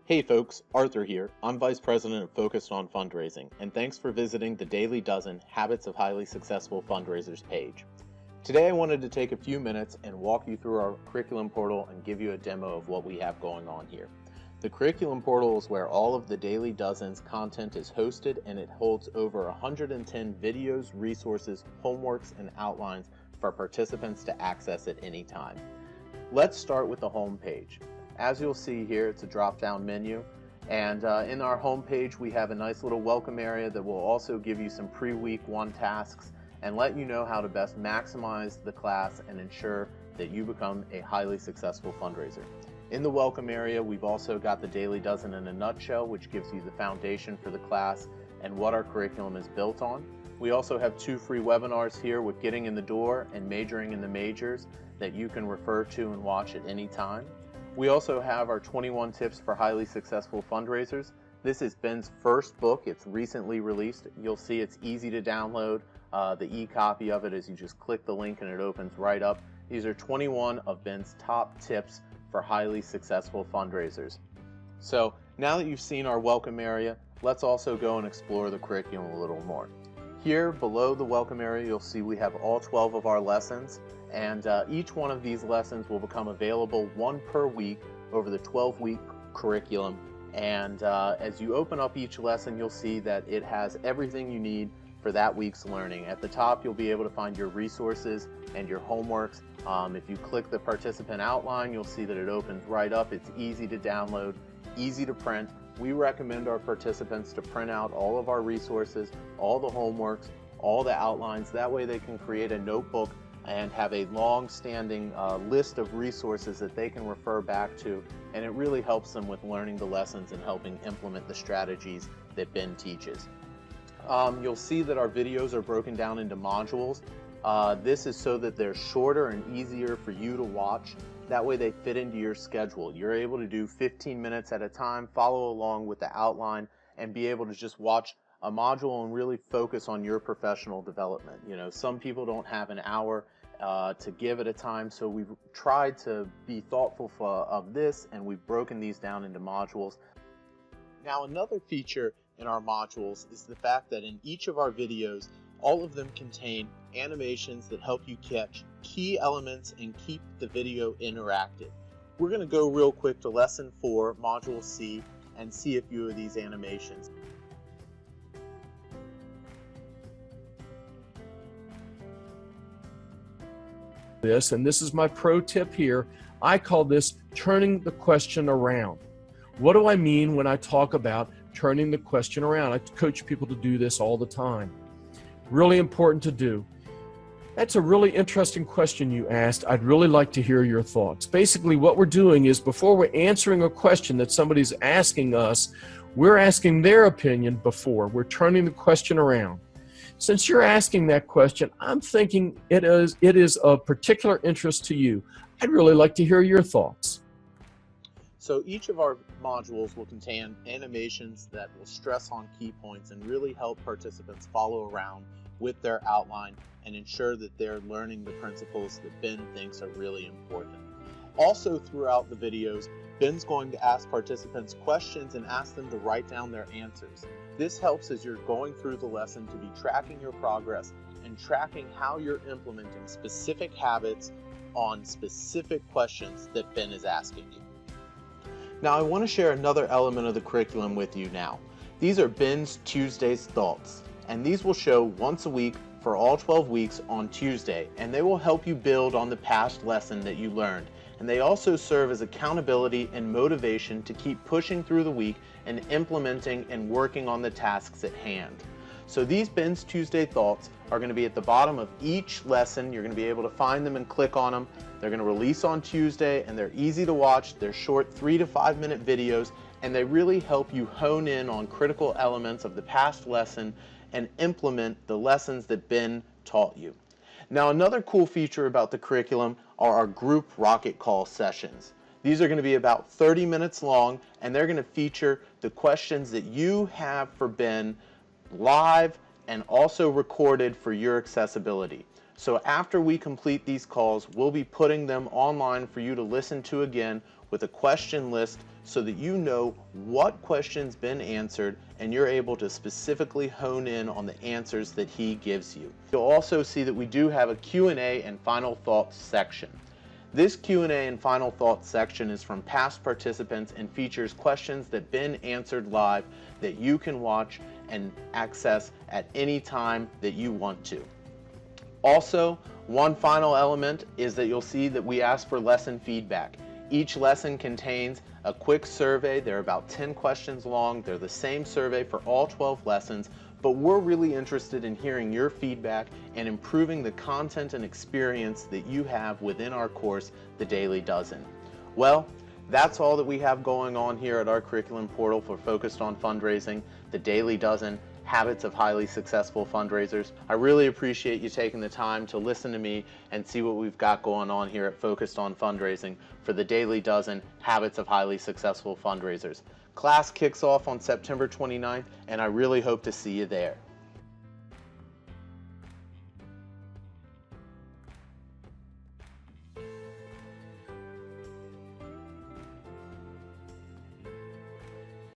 Hey folks, Arthur here. I'm Vice President of Focused on Fundraising, and thanks for visiting the Daily Dozen Habits of Highly Successful Fundraisers page. Today I wanted to take a few minutes and walk you through our curriculum portal and give you a demo of what we have going on here. The curriculum portal is where all of the Daily Dozen's content is hosted, and it holds over 110 videos, resources, homeworks, and outlines for participants to access at any time. Let's start with the home page. As you'll see here, it's a drop-down menu, and in our home page we have a nice little welcome area that will also give you some pre-week 1 tasks and let you know how to best maximize the class and ensure that you become a highly successful fundraiser. In the welcome area, we've also got the Daily Dozen in a nutshell, which gives you the foundation for the class and what our curriculum is built on. We also have 2 free webinars here with Getting in the Door and Majoring in the Majors that you can refer to and watch at any time. We also have our 21 Tips for Highly Successful Fundraisers. This is Ben's first book. It's recently released. You'll see it's easy to download. The e-copy of it is you just click the link and it opens right up. These are 21 of Ben's top tips for highly successful fundraisers. So now that you've seen our welcome area, let's also go and explore the curriculum a little more. Here below the welcome area, you'll see we have all 12 of our lessons, and each one of these lessons will become available 1 per week over the 12-week curriculum. And as you open up each lesson, you'll see that it has everything you need for that week's learning. At the top, you'll be able to find your resources and your homeworks. If you click the participant outline, you'll see that it opens right up. It's easy to download, easy to print. We recommend our participants to print out all of our resources, all the homeworks, all the outlines. That way they can create a notebook and have a long-standing list of resources that they can refer back to, and it really helps them with learning the lessons and helping implement the strategies that Ben teaches. You'll see that our videos are broken down into modules. This is so that they're shorter and easier for you to watch. That way they fit into your schedule. You're able to do 15 minutes at a time, follow along with the outline, and be able to just watch a module and really focus on your professional development. You know, some people don't have an hour to give at a time, so we've tried to be thoughtful of this, and we've broken these down into modules. Now, another feature in our modules is the fact that in each of our videos, all of them contain animations that help you catch key elements and keep the video interactive. We're going to go real quick to Lesson 4, Module C, and see a few of these animations. And this is my pro tip here. I call this turning the question around. What do I mean when I talk about turning the question around? I coach people to do this all the time. Really important to do. That's a really interesting question you asked. I'd really like to hear your thoughts. Basically, what we're doing is before we're answering a question that somebody's asking us, we're asking their opinion before. We're turning the question around. Since you're asking that question, I'm thinking it is of particular interest to you. I'd really like to hear your thoughts. So each of our modules will contain animations that will stress on key points and really help participants follow around with their outline and ensure that they're learning the principles that Ben thinks are really important. Also throughout the videos, Ben's going to ask participants questions and ask them to write down their answers. This helps as you're going through the lesson to be tracking your progress and tracking how you're implementing specific habits on specific questions that Ben is asking you. Now I want to share another element of the curriculum with you now. These are Ben's Tuesday's Thoughts, and these will show once a week for all 12 weeks on Tuesday, and they will help you build on the past lesson that you learned. And they also serve as accountability and motivation to keep pushing through the week and implementing and working on the tasks at hand. So these Ben's Tuesday Thoughts are going to be at the bottom of each lesson. You're going to be able to find them and click on them. They're going to release on Tuesday, and they're easy to watch. They're short 3 to 5 minute videos, and they really help you hone in on critical elements of the past lesson and implement the lessons that Ben taught you. Now, another cool feature about the curriculum are our group rocket call sessions. These are going to be about 30 minutes long, and they're going to feature the questions that you have for Ben live and also recorded for your accessibility. So after we complete these calls, we'll be putting them online for you to listen to again with a question list so that you know what question's been answered and you're able to specifically hone in on the answers that he gives you. You'll also see that we do have a Q&A and final thoughts section. This Q&A and final thoughts section is from past participants and features questions that have been answered live that you can watch and access at any time that you want to. Also, one final element is that you'll see that we ask for lesson feedback. Each lesson contains a quick survey. They're about 10 questions long. They're the same survey for all 12 lessons, but we're really interested in hearing your feedback and improving the content and experience that you have within our course, The Daily Dozen. Well, that's all that we have going on here at our curriculum portal for Focused on Fundraising, The Daily Dozen, Habits of Highly Successful Fundraisers. I really appreciate you taking the time to listen to me and see what we've got going on here at Focused on Fundraising for the Daily Dozen, Habits of Highly Successful Fundraisers. Class kicks off on September 29th, and I really hope to see you there.